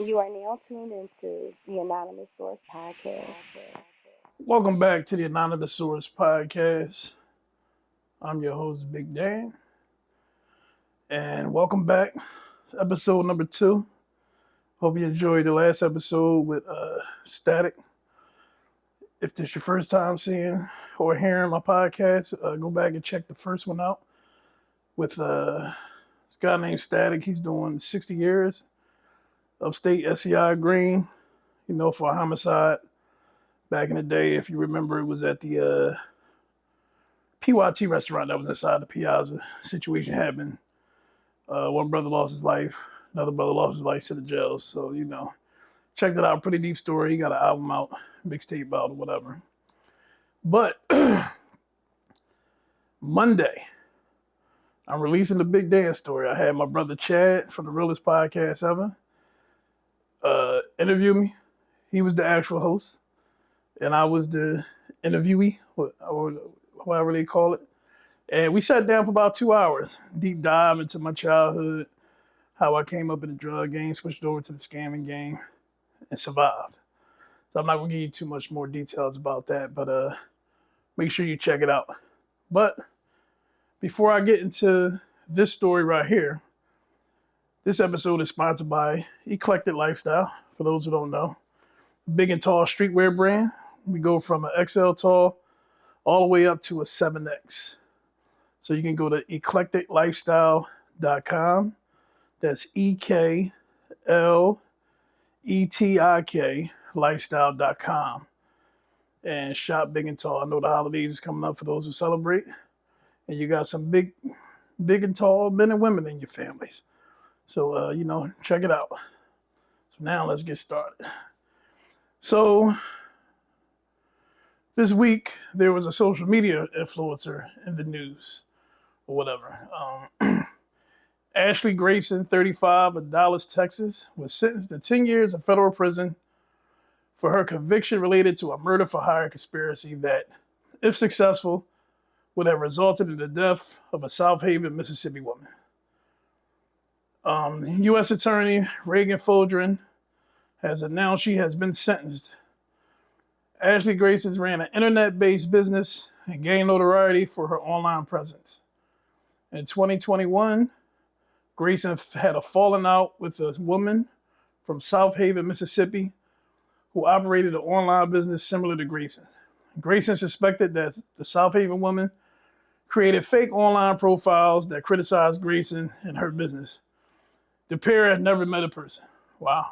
You are now tuned into the Anonymous Source Podcast. Welcome back to the Anonymous Source Podcast. I'm your host, Big Dan. And welcome back to episode number 2. Hope you enjoyed the last episode with Static. If this is your first time seeing or hearing my podcast, go back and check the first one out with this guy named Static. He's doing 60 years, upstate SCI Green, for a homicide. Back in the day, if you remember, it was at the PYT restaurant that was inside the Piazza. Situation happened. One brother lost his life. Another brother lost his life to the jails. So, check that out. Pretty deep story. He got an album out, mixtape out, or whatever. But Monday, I'm releasing the Big Dan story. I had my brother Chad from the Realest Podcast Ever interview me. He was the actual host, and I was the interviewee, or however they call it. And we sat down for about 2 hours, deep dive into my childhood, how I came up in the drug game, switched over to the scamming game, and survived. So I'm not going to give you too much more details about that, but make sure you check it out. But before I get into this story right here, this episode is sponsored by Eclectic Lifestyle, for those who don't know. Big and tall streetwear brand. We go from an XL tall all the way up to a 7X. So you can go to eclecticlifestyle.com. That's EKLETIK lifestyle.com. And shop big and tall. I know the holidays is coming up for those who celebrate. And you got some big and tall men and women in your families. So, check it out. So now let's get started. So this week, there was a social media influencer in the news or whatever. Ashley Grayson, 35, of Dallas, Texas, was sentenced to 10 years in federal prison for her conviction related to a murder-for-hire conspiracy that, if successful, would have resulted in the death of a South Haven, Mississippi woman. U.S. Attorney Reagan Foldren has announced she has been sentenced. Ashley Grayson ran an internet-based business and gained notoriety for her online presence. In 2021, Grayson had a falling out with a woman from South Haven, Mississippi, who operated an online business similar to Grayson. Grayson suspected that the South Haven woman created fake online profiles that criticized Grayson and her business. The pair had never met a person. Wow.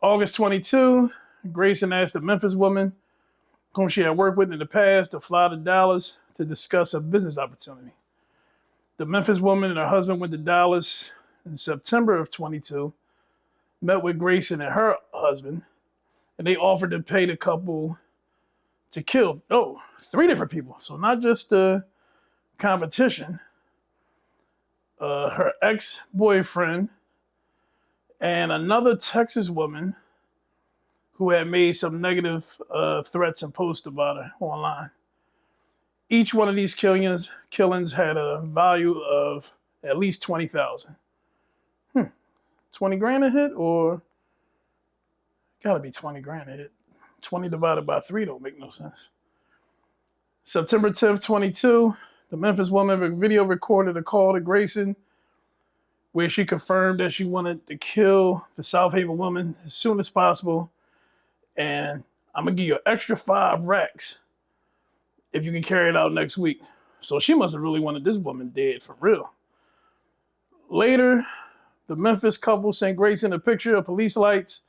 August 22, Grayson asked a Memphis woman whom she had worked with in the past to fly to Dallas to discuss a business opportunity. The Memphis woman and her husband went to Dallas in September of 22, met with Grayson and her husband, and they offered to pay the couple to kill 3 different people. So not just the competition, her ex-boyfriend, and another Texas woman who had made some negative threats and posts about her online. Each one of these killings had a value of at least $20,000. 20 grand a hit, or gotta be 20 grand a hit. 20 divided by 3 don't make no sense. September 10th, 22, the Memphis woman video recorded a call to Grayson where she confirmed that she wanted to kill the South Haven woman as soon as possible. And I'm going to give you an extra 5 racks if you can carry it out next week. So she must have really wanted this woman dead for real. Later, the Memphis couple sent Grayson a picture of police lights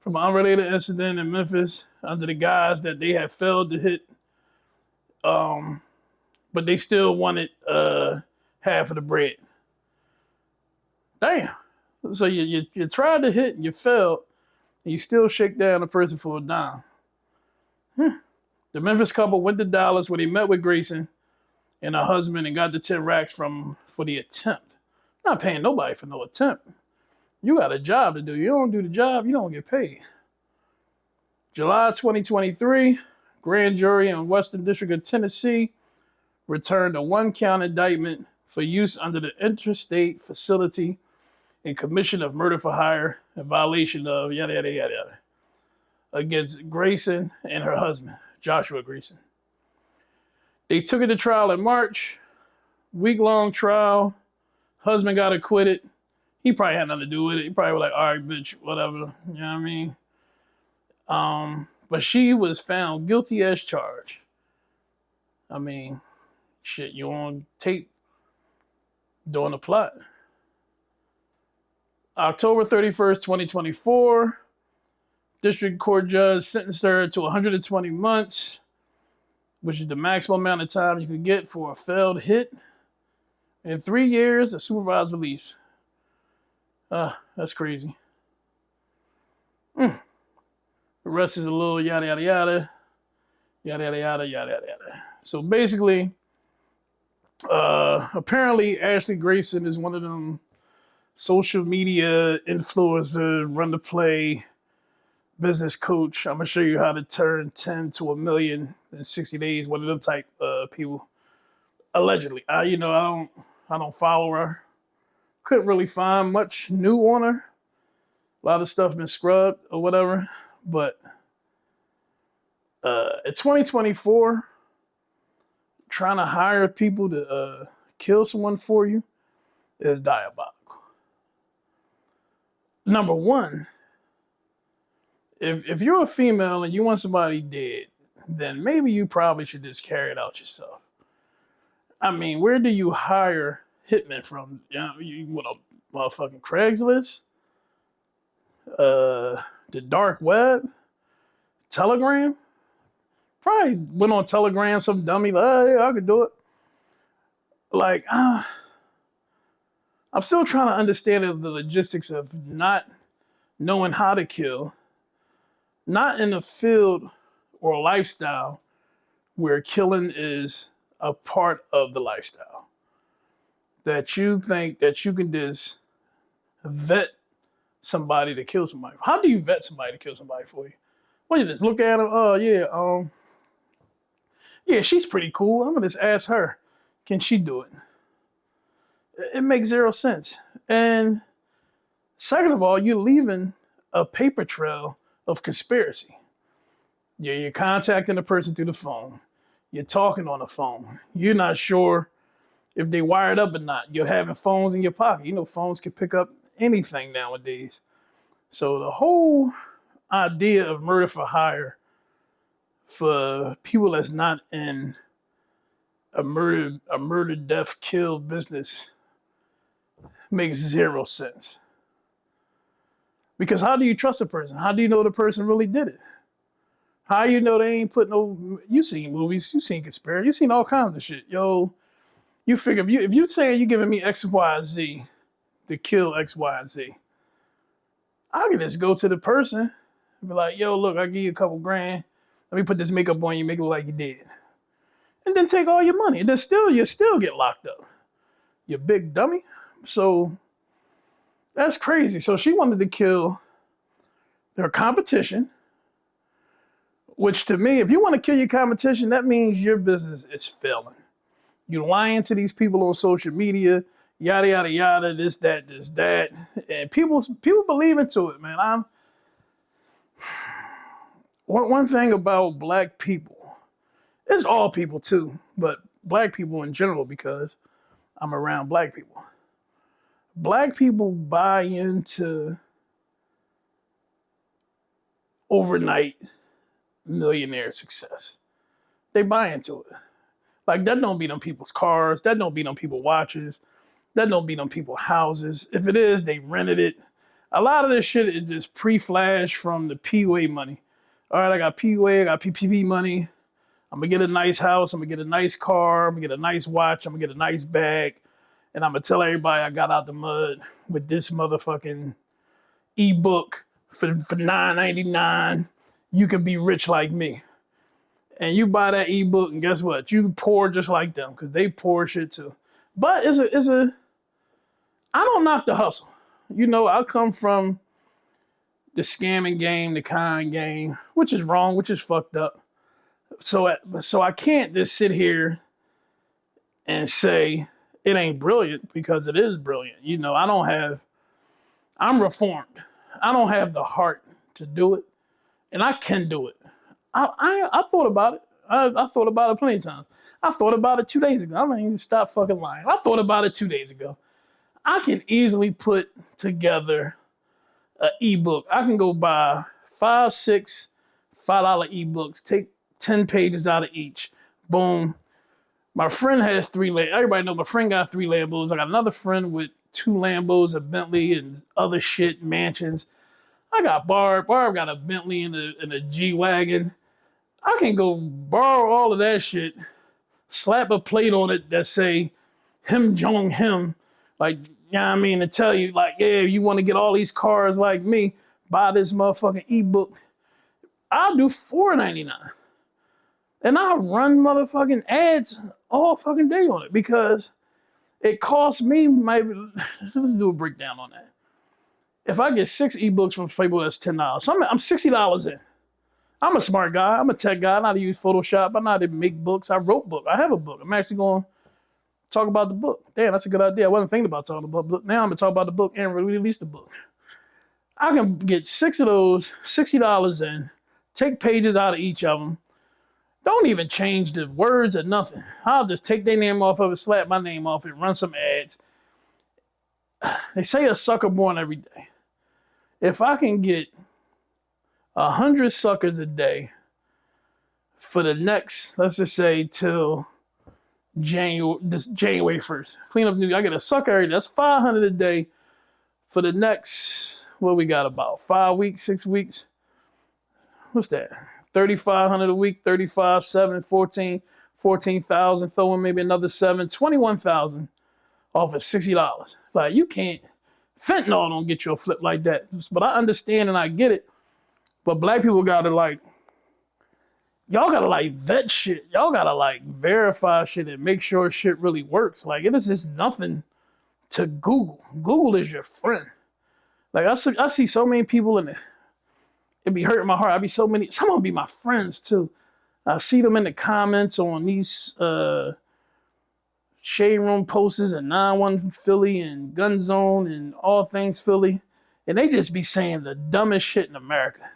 from an unrelated incident in Memphis under the guise that they had failed to hit, but they still wanted half of the bread. Damn. So you tried to hit and you failed, and you still shake down a person for a dime. The Memphis couple went to Dallas where they met with Grayson and her husband and got the 10 racks for the attempt. Not paying nobody for no attempt. You got a job to do. You don't do the job, you don't get paid. July 2023, grand jury in Western District of Tennessee returned a 1-count indictment for use under the Interstate Facility and Commission of Murder for Hire in violation of yada yada yada yada against Grayson and her husband, Joshua Grayson. They took it to trial in March, week-long trial. Husband got acquitted. He probably had nothing to do with it. He probably was like, all right, bitch, whatever. You know what I mean? But she was found guilty as charged. I mean, shit, you on tape doing the plot. October 31st, 2024, district court judge sentenced her to 120 months, which is the maximum amount of time you can get for a failed hit, and 3 years of supervised release. That's crazy. The rest is a little yada yada yada, yada yada yada yada yada. So basically, apparently Ashley Grayson is one of them social media influencer, run the play, business coach. I'm gonna show you how to turn 10 to a million in 60 days. One of them type people. Allegedly, I don't follow her. Couldn't really find much new on her. A lot of stuff been scrubbed or whatever. But in 2024, trying to hire people to kill someone for you is diabolical. Number one, if you're a female and you want somebody dead, then maybe you probably should just carry it out yourself. I mean, where do you hire hitmen from? You want a motherfucking Craigslist? The dark web? Telegram? Probably went on Telegram, some dummy, like, oh, yeah, I could do it. Like, I'm still trying to understand the logistics of not knowing how to kill, not in a field or a lifestyle where killing is a part of the lifestyle. That you think that you can just vet somebody to kill somebody. How do you vet somebody to kill somebody for you? Well, you just look at them, oh yeah, she's pretty cool. I'm gonna just ask her, can she do it? It makes zero sense. And second of all, you're leaving a paper trail of conspiracy. You're contacting the person through the phone. You're talking on the phone. You're not sure if they wired up or not. You're having phones in your pocket. You know, phones can pick up anything nowadays. So the whole idea of murder for hire for people that's not in a murder, death, kill business makes zero sense. Because how do you trust a person? How do you know the person really did it? How you know they ain't put no? You seen movies, you seen conspiracy, you seen all kinds of shit. Yo, you figure if you say you're giving me X, Y, Z to kill X, Y, and Z, I can just go to the person and be like, yo, look, I'll give you a couple grand. Let me put this makeup on you, make it look like you did. And then take all your money. And then you still get locked up. You big dummy. So that's crazy. So she wanted to kill their competition, which to me, if you want to kill your competition, that means your business is failing. You're lying to these people on social media, yada, yada, yada, this, that. And people believe into it, man. One thing about black people, it's all people too, but black people in general, because I'm around black people. Black people buy into overnight millionaire success. They buy into it. Like, that don't be them people's cars. That don't be them people's watches. That don't be them people's houses. If it is, they rented it. A lot of this shit is just pre-flash from the PUA money. All right, I got PUA, I got PPP money. I'm going to get a nice house. I'm going to get a nice car. I'm going to get a nice watch. I'm going to get a nice bag. And I'm going to tell everybody I got out the mud with this motherfucking ebook for $9.99. You can be rich like me. And you buy that ebook, and guess what? You pour just like them, because they pour shit too. But I don't knock the hustle. You know, I come from the scamming game, the con game, which is wrong, which is fucked up. So I can't just sit here and say it ain't brilliant, because it is brilliant. You know, I'm reformed. I don't have the heart to do it, and I can do it. I thought about it. I thought about it plenty of times. I thought about it 2 days ago. I'm not even stop fucking lying. I thought about it 2 days ago. I can easily put together an ebook. I can go buy five, six $5 ebooks, take 10 pages out of each. Boom. My friend has three. Everybody know my friend got 3 Lambos. I got another friend with 2 Lambos, a Bentley, and other shit, mansions. I got Barb. Barb got a Bentley and a G-Wagon. I can go borrow all of that shit, slap a plate on it that say, him Jong him. Like, you know what I mean? To tell you, like, yeah, you want to get all these cars like me, buy this motherfucking ebook. I'll do $4.99. And I'll run motherfucking ads all fucking day on it because it costs me maybe, let's do a breakdown on that. If I get 6 ebooks from people, that's $10. So I'm $60 in. I'm a smart guy. I'm a tech guy. I know how to use Photoshop. I know how to make books. I wrote books. I have a book. I'm actually going to talk about the book. Damn, that's a good idea. I wasn't thinking about talking about the book. Now I'm going to talk about the book and release the book. I can get 6 of those, $60 in, take pages out of each of them. Don't even change the words or nothing. I'll just take their name off of it, slap my name off it, run some ads. They say a sucker born every day. If I can get 100 suckers a day for the next, let's just say till January 1st. Clean up new. I get a sucker every day. That's 500 a day for the next, what we got about 5 weeks, 6 weeks. What's that? 3,500 a week, 35, 7, 14, 14,000, throw in maybe another 7, 21,000 off of $60. Like, you can't, fentanyl don't get you a flip like that. But I understand and I get it. But black people gotta like, y'all gotta like vet shit. Y'all gotta like verify shit and make sure shit really works. Like, it is just nothing to Google. Google is your friend. Like, I see so many people in it. It be hurting my heart. I be so many. Some of them be my friends too. I see them in the comments on these Shade Room posters and 9-1 Philly and Gun Zone and all things Philly. And they just be saying the dumbest shit in America.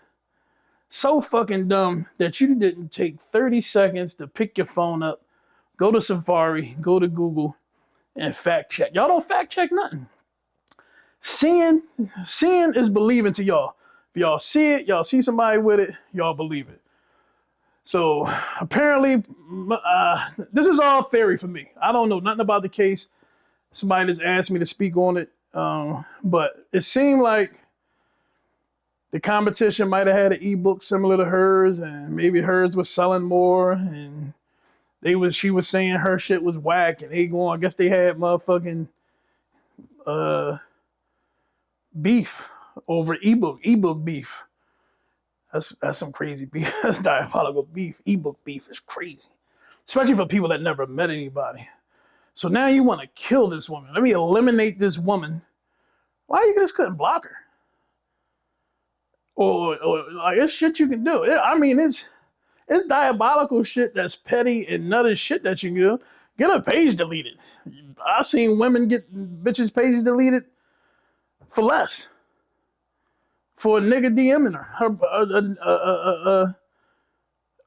So fucking dumb that you didn't take 30 seconds to pick your phone up, go to Safari, go to Google, and fact check. Y'all don't fact check nothing. Seeing is believing to y'all. If y'all see it, y'all see somebody with it, y'all believe it. So apparently, this is all theory for me. I don't know nothing about the case. Somebody just asked me to speak on it. But it seemed like the competition might have had an ebook similar to hers, and maybe hers was selling more, and she was saying her shit was whack, and I guess they had motherfucking beef over ebook beef. That's some crazy beef. That's diabolical beef. Ebook beef is crazy, especially for people that never met anybody. So now you want to kill this woman. Let me eliminate this woman. Why you just couldn't block her? Or like, it's shit you can do. I mean, it's diabolical shit that's petty and nutty shit that you can do. Get a page deleted. I seen women get bitches' pages deleted for less. For a nigga DMing her.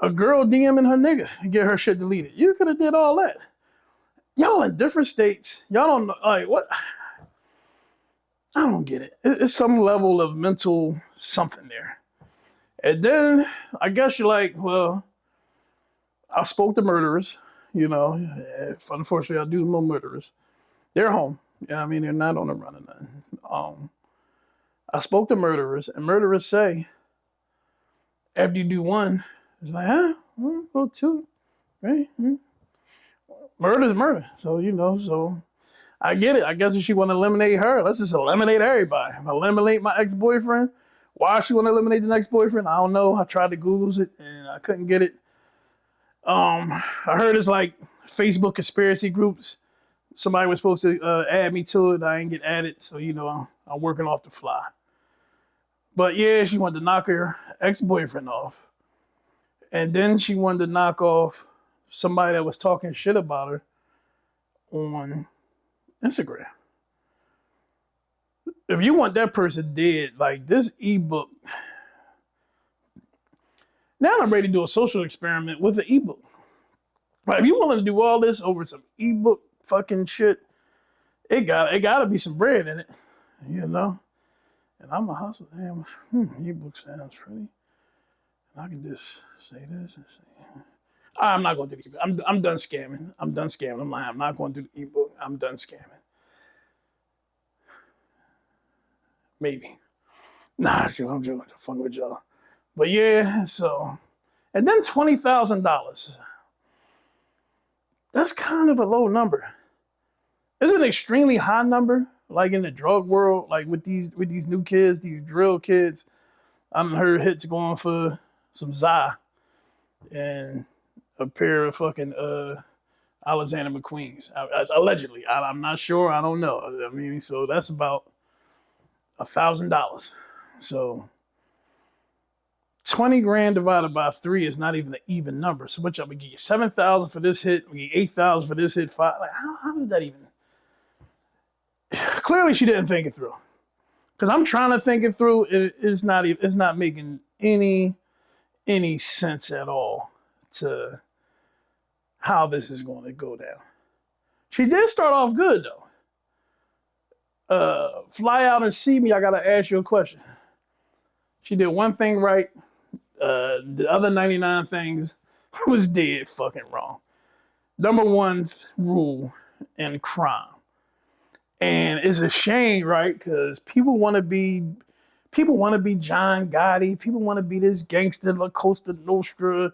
A girl DMing her nigga and get her shit deleted. You could have did all that. Y'all in different states. Y'all don't know, like, what? I don't get it. It's some level of mental something there. And then I guess you're like, well, I spoke to murderers. You know, unfortunately, I do know murderers. They're home. Yeah, I mean, they're not on the run or nothing. I spoke to murderers, and murderers say, after you do one, it's like, well, 2, right? Murder is murder. So, so I get it. I guess if she want to eliminate her, let's just eliminate everybody. Eliminate my ex-boyfriend. Why she want to eliminate the next boyfriend? I don't know. I tried to Google it, and I couldn't get it. I heard it's like Facebook conspiracy groups. Somebody was supposed to add me to it. I ain't get added, so I'm working off the fly. But yeah, she wanted to knock her ex-boyfriend off, and then she wanted to knock off somebody that was talking shit about her on Instagram. if you want that person dead, like this ebook, now I'm ready to do a social experiment with the ebook. Like, if you willing to do all this over some ebook fucking shit, it gotta be some bread in it, you know. And I'm a hustler. Damn, ebook sounds pretty. And I can just say this and say, I'm not going to do the ebook. I'm done scamming. I'm done scamming. I'm lying. I'm not going to do the ebook. I'm done scamming. Maybe. Nah, I'm joking. I'm fucking with y'all. But yeah, so, and then $20,000. That's kind of a low number. It's an extremely high number, like in the drug world, like with these new kids, these drill kids. I've heard hits going for some Za and a pair of fucking Alexander McQueen's. Allegedly. I'm not sure. I don't know. I mean, so that's about $1,000. So 20 grand divided by 3 is not even an even number. So what y'all would give you 7,000 for this hit, we get 8,000 for this hit, 5. Like how is that even? Clearly she didn't think it through. Because I'm trying to think it through. It's not making any sense at all to how this is going to go down. She did start off good though. Fly out and see me. I gotta ask you a question. She did one thing right. The other 99 things was dead fucking wrong. Number one rule in crime. And it's a shame, right? Because people want to be John Gotti. People want to be this gangster, La Costa Nostra,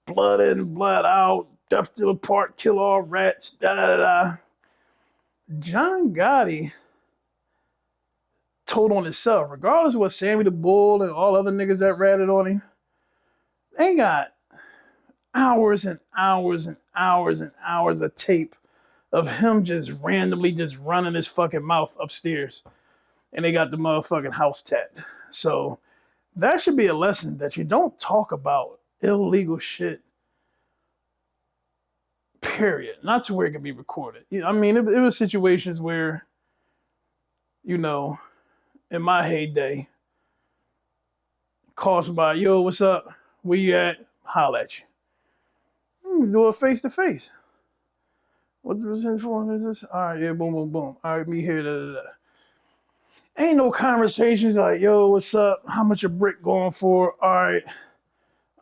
blood in, blood out, death to the part, kill all rats, da da da. John Gotti told on himself, regardless of what Sammy the Bull and all other niggas that ratted on him, they got hours and hours and hours and hours of tape of him just randomly just running his fucking mouth upstairs. And they got the motherfucking house tat. So that should be a lesson that you don't talk about illegal shit, period. Not to where it can be recorded. I mean, it was situations where, you know, in my heyday, call somebody, yo, what's up? Where you at? Holla at you. Do it face to face. What was this for? Is this? All right, yeah, boom, boom, boom. All right, me here. Da, da, da. Ain't no conversations like, yo, what's up? How much a brick going for? All right,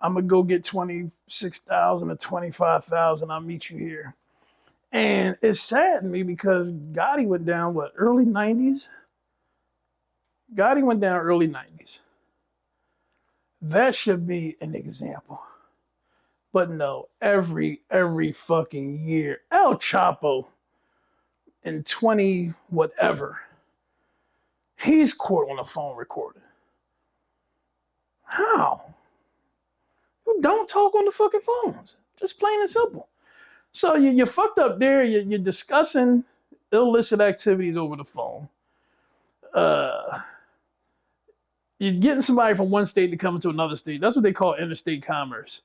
I'm gonna go get 26,000 or 25,000. I'll meet you here. And it's sad to me because Gotti went down early 90s. Gotti went down early 90s. That should be an example. But no, every fucking year, El Chapo in 20 whatever, he's caught on a phone recording. How? You don't talk on the fucking phones. Just plain and simple. So you're fucked up there. You're discussing illicit activities over the phone. You're getting somebody from one state to come into another state. That's what they call interstate commerce.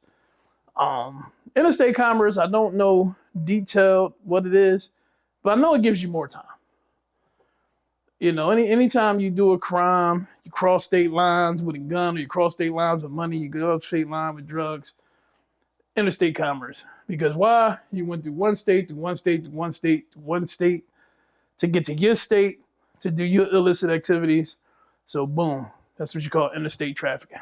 Interstate commerce, I don't know detailed what it is, but I know it gives you more time. You know, anytime you do a crime, you cross state lines with a gun, or you cross state lines with money, you go state line with drugs, interstate commerce. Because why? You went through one state to one state to one state to one state to get to your state to do your illicit activities. So boom, that's what you call interstate trafficking.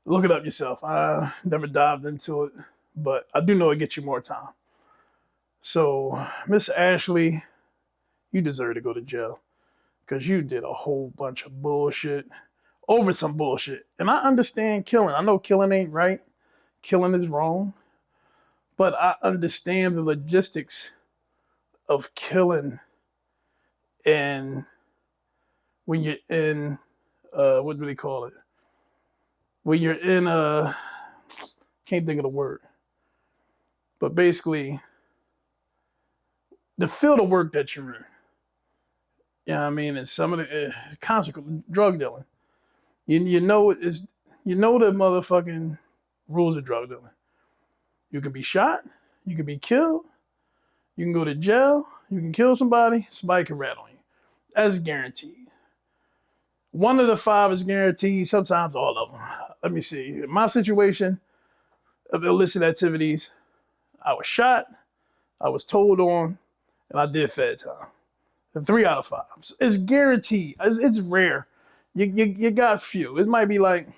Look it up yourself. I never dived into it, but I do know it gets you more time. So, Miss Ashley, you deserve to go to jail because you did a whole bunch of bullshit over some bullshit. And I understand killing. I know killing ain't right. Killing is wrong. But I understand the logistics of killing and when you're in, what do they call it? When you're in can't think of the word. But basically, the field of work that you're in. You know what I mean? And some of the consequent drug dealing. You know the motherfucking rules of drug dealing. You can be shot, you can be killed, you can go to jail, you can kill somebody can rat on you. That's guaranteed. One of the five is guaranteed, sometimes all of them. Let me see. In my situation of illicit activities, I was shot, I was told on, and I did fed time. 3 out of 5. It's guaranteed. It's rare. You got few. It might be like,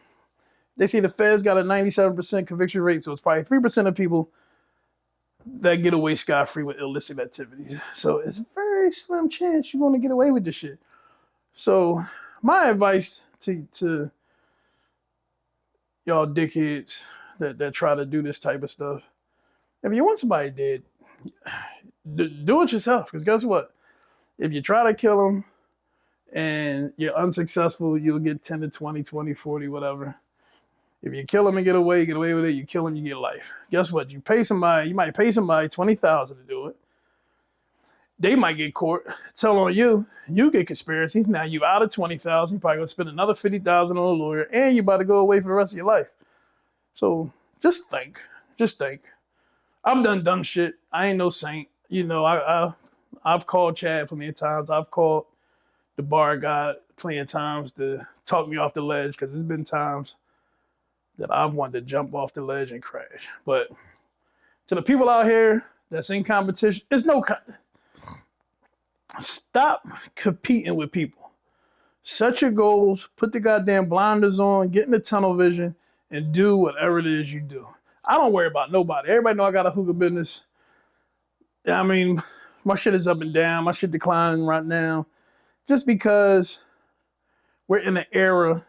they say the feds got a 97% conviction rate, so it's probably 3% of people that get away scot-free with illicit activities. So it's a very slim chance you're going to get away with this shit. So my advice to y'all dickheads that try to do this type of stuff, if you want somebody dead, do it yourself. Because guess what? If you try to kill them and you're unsuccessful, you'll get 10 to 20, 20, 40, whatever. If you kill them and get away with it. You kill them, you get life. Guess what? You might pay somebody $20,000 to do it. They might get court. Tell on you, you get conspiracy. Now you out of $20,000. You probably gonna spend another $50,000 on a lawyer, and you about to go away for the rest of your life. So just think. I've done dumb shit. I ain't no saint. You know, I've called Chad plenty of times. I've called the bar guy plenty of times to talk me off the ledge, because there's been times that I've wanted to jump off the ledge and crash. But to the people out here that's in competition, stop competing with people. Set your goals, put the goddamn blinders on, get in the tunnel vision, and do whatever it is you do. I don't worry about nobody. Everybody know I got a hookah business. I mean, my shit is up and down. My shit declining right now. Just because we're in an era.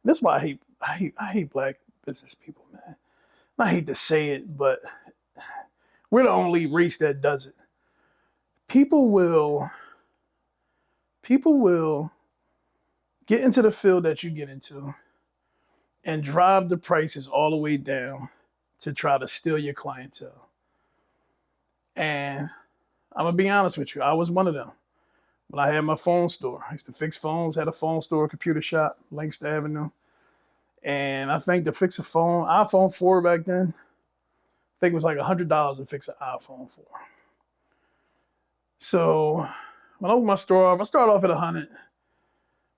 That's why I hate black business people, man. I hate to say it, but we're the only race that does it. People will get into the field that you get into and drive the prices all the way down to try to steal your clientele. And I'm gonna be honest with you, I was one of them. When I had my phone store, I used to fix phones, had a phone store, computer shop, Lancaster Avenue. And I think to fix a phone, iPhone 4 back then, I think it was like $100 to fix an iPhone 4. So when I opened my store off, I started off at 100,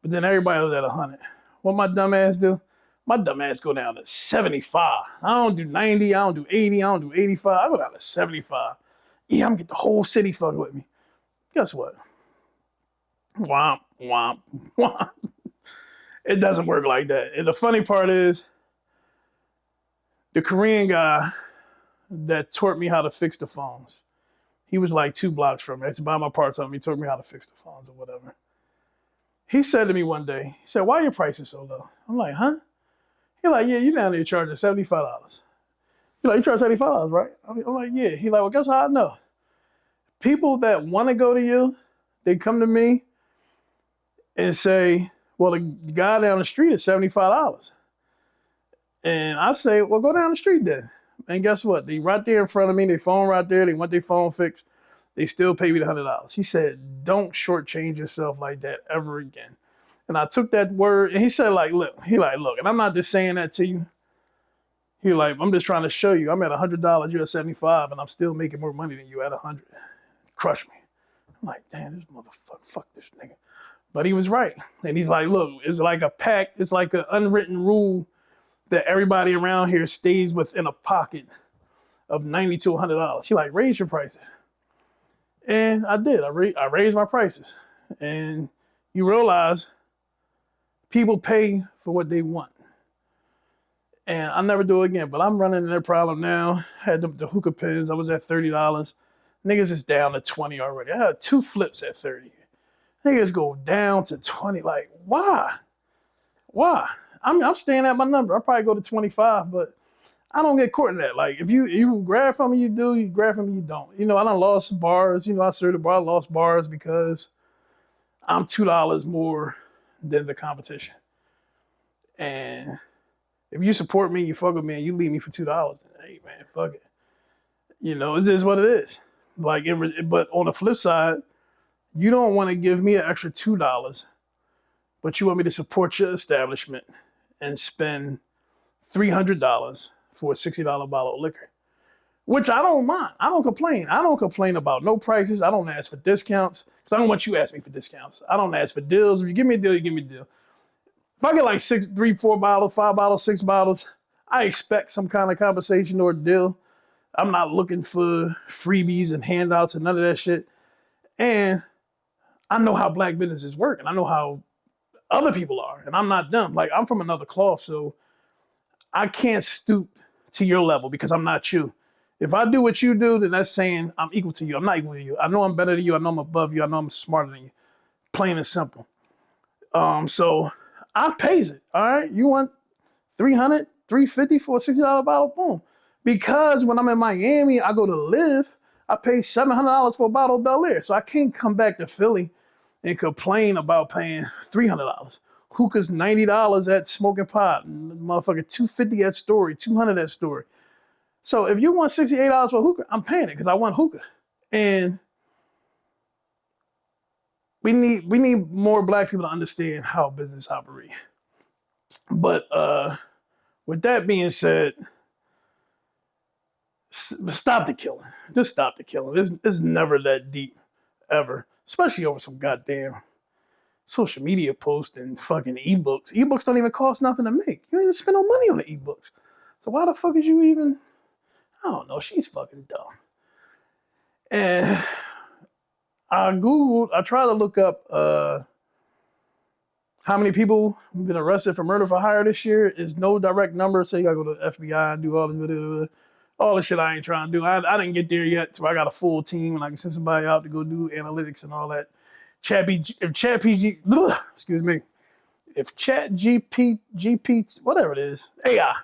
but then everybody was at 100. What my dumb ass do? My dumb ass go down to 75. I don't do 90, I don't do 80, I don't do 85. I go down to 75. Yeah, I'm gonna get the whole city fucking with me. Guess what? Womp, womp, womp. It doesn't work like that. And the funny part is, the Korean guy that taught me how to fix the phones, he was like 2 blocks from me. I used to buy my parts on him. He taught me how to fix the phones or whatever. He said to me one day, he said, "Why are your prices so low?" I'm like, "Huh?" He's like, "Yeah, you down there charging $75. He's like, "You charge $75, right?" I'm like, "Yeah." He's like, "Well, guess how I know?" People that want to go to you, they come to me and say, "Well, the guy down the street is $75. And I say, "Well, go down the street then." And guess what? They right there in front of me, their phone right there, they want their phone fixed. They still pay me the $100. He said, "Don't shortchange yourself like that ever again." And I took that word, and he said, look, and I'm not just saying that to you. He like, "I'm just trying to show you, I'm at $100, you're at 75, and I'm still making more money than you at 100. Crush me." I'm like, "Damn, this motherfucker, fuck this nigga." But he was right. And he's like, "Look, it's like a pact. It's like an unwritten rule that everybody around here stays within a pocket of $90 to $100. He like, raise your prices." And I did. I raised my prices. And you realize people pay for what they want. And I'll never do it again. But I'm running into that problem now. I had the hookah pins. I was at $30. Niggas is down to 20 already. I had 2 flips at 30. Niggas go down to 20. Like, why? I'm staying at my number. I'll probably go to 25, but I don't get caught in that. Like, if you grab from me, you do. You grab from me, you don't. You know, I done lost bars. You know, I served the bar. I lost bars because I'm $2 more than the competition. And if you support me, you fuck with me, and you leave me for $2, then, hey, man, fuck it. You know, it is what it is. Like, but on the flip side, you don't want to give me an extra $2, but you want me to support your establishment and spend $300 for a $60 bottle of liquor, which I don't mind. I don't complain. I don't complain about no prices. I don't ask for discounts Because I don't want you to ask me for discounts. I don't ask for deals. If you give me a deal, you give me a deal. If I get like 6, 3, 4 bottles, 5 bottles, 6 bottles, I expect some kind of compensation or deal. I'm not looking for freebies and handouts and none of that shit. And I know how black businesses work, and I know how other people are, and I'm not dumb. Like, I'm from another cloth, so I can't stoop to your level because I'm not you. If I do what you do, then that's saying I'm equal to you. I'm not equal to you. I know I'm better than you. I know I'm above you. I know I'm smarter than you. Plain and simple. So I pays it. All right. You want 300, 350 for a $60 bottle? Boom. Because when I'm in Miami, I go to live, I pay $700 for a bottle of Bel Air. So I can't come back to Philly and complain about paying $300. Hookah's $90 at Smoking Pot, motherfucker $250 at Story, $200 at Story. So if you want $68 for hookah, I'm paying it because I want hookah. And we need more black people to understand how business operates. But with that being said, stop the killing. Just stop the killing. It's never that deep, ever. Especially over some goddamn social media posts and fucking ebooks. Ebooks don't even cost nothing to make. You don't even spend no money on the ebooks. So why the fuck is you even? I don't know. She's fucking dumb. And I tried to look up how many people have been arrested for murder for hire this year. Is no direct number, so you gotta go to the FBI and do all the shit I ain't trying to do. I didn't get there yet, so I got a full team and I can send somebody out to go do analytics and all that. If whatever it is, AI.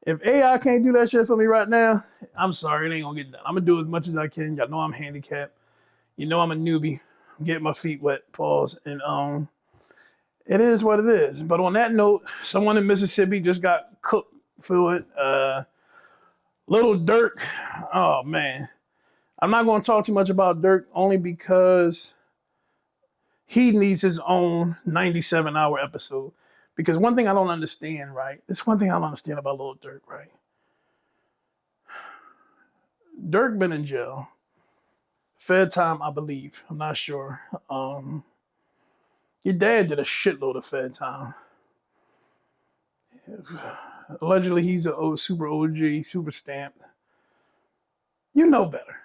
If AI can't do that shit for me right now, I'm sorry, it ain't gonna get done. I'm gonna do as much as I can. Y'all know I'm handicapped. You know I'm a newbie. I'm getting my feet wet, pause. And it is what it is. But on that note, someone in Mississippi just got cooked for it. Little Dirk, oh man. I'm not gonna talk too much about Dirk only because he needs his own 97-hour episode. Because one thing I don't understand, right? It's one thing I don't understand about Lil Durk, right? Dirk been in jail. Fed time, I believe. I'm not sure. Your dad did a shitload of fed time. Allegedly, he's a super OG, super stamped. You know better.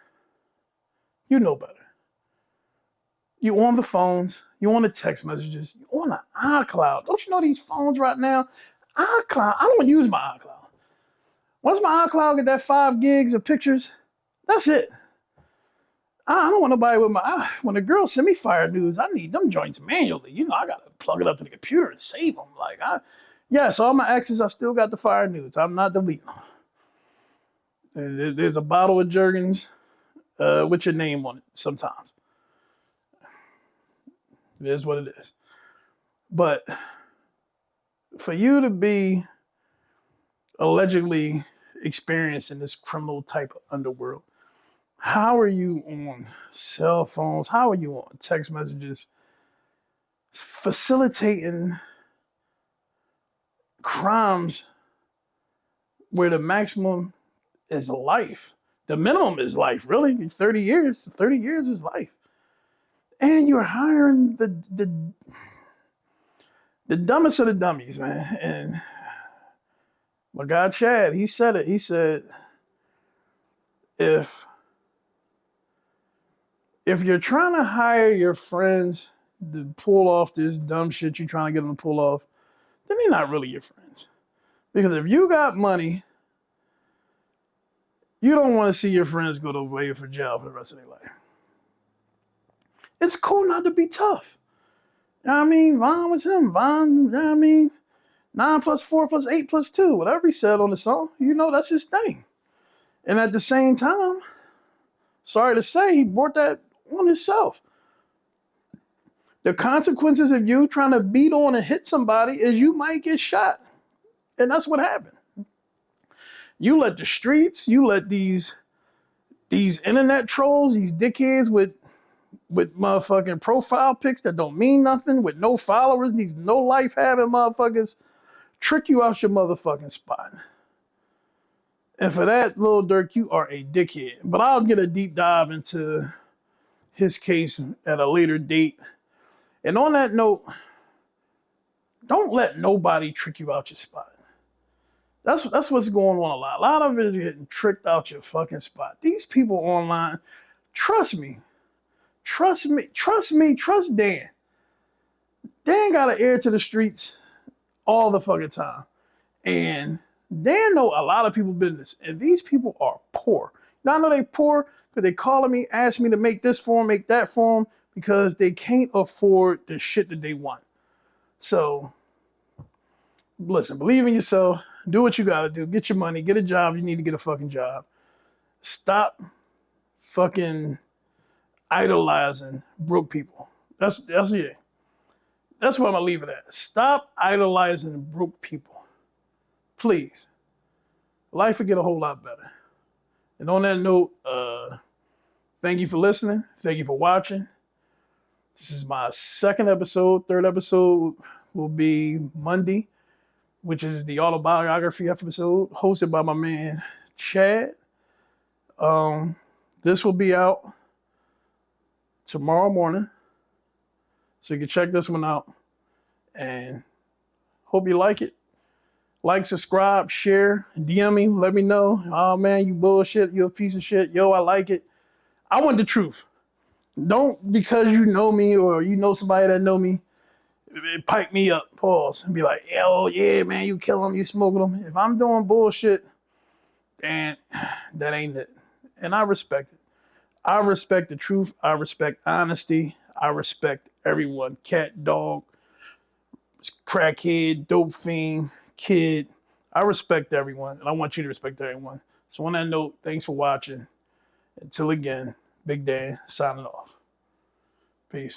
You know better. You on the phones, you on the text messages, you on the iCloud. Don't you know these phones right now? iCloud, I don't use my iCloud. Once my iCloud get that 5 gigs of pictures, that's it. I don't want nobody with when a girl send me fire news, I need them joints manually. You know, I gotta plug it up to the computer and save them. Yes, all my exes, I still got the fire news. I'm not deleting them. There's a bottle of Jergens with your name on it sometimes. It is what it is. But for you to be allegedly experiencing this criminal type of underworld, how are you on cell phones? How are you on text messages facilitating crimes where the maximum is life? The minimum is life, really. 30 years. 30 years is life. And you're hiring the dumbest of the dummies, man. And my guy Chad, he said it. He said, if you're trying to hire your friends to pull off this dumb shit you're trying to get them to pull off, then they're not really your friends. Because if you got money, you don't want to see your friends go to way for jail for the rest of their life. It's cool not to be tough. You know what I mean? Vaughn was him. Vaughn, you know what I mean? 9 plus 4 plus 8 plus 2, whatever he said on the song, you know that's his thing. And at the same time, sorry to say, he brought that on himself. The consequences of you trying to beat on and hit somebody is you might get shot. And that's what happened. You let the streets, you let these internet trolls, these dickheads with motherfucking profile pics that don't mean nothing, with no followers, these no life having motherfuckers, trick you out your motherfucking spot. And for that, Lil Durk, you are a dickhead. But I'll get a deep dive into his case at a later date. And on that note, don't let nobody trick you out your spot. That's what's going on a lot. A lot of it is getting tricked out your fucking spot. These people online, trust me, trust me, trust me, trust Dan. Dan got an ear to the streets all the fucking time. And Dan know a lot of people business. And these people are poor. Now I know they poor because they calling me, asking me to make this for them, make that for them, because they can't afford the shit that they want. So, listen, believe in yourself. Do what you gotta do. Get your money. Get a job. You need to get a fucking job. Stop fucking idolizing broke people. That's it. That's what I'm gonna leave it at. Stop idolizing broke people. Please. Life will get a whole lot better. And on that note, thank you for listening. Thank you for watching. This is my second episode. Third episode will be Monday, which is the autobiography episode hosted by my man Chad. This will be out tomorrow morning, so you can check this one out. And hope you like it. Like, subscribe, share, DM me, let me know. Oh man, you bullshit, you a piece of shit. Yo, I like it. I want the truth. Don't, because you know me or you know somebody that know me, pipe me up, pause, and be like, yo, yeah, man, you kill them, you smoking them. If I'm doing bullshit, then that ain't it. And I respect it. I respect the truth. I respect honesty. I respect everyone. Cat, dog, crackhead, dope fiend, kid. I respect everyone, and I want you to respect everyone. So on that note, thanks for watching. Until again, Big Dan signing off. Peace.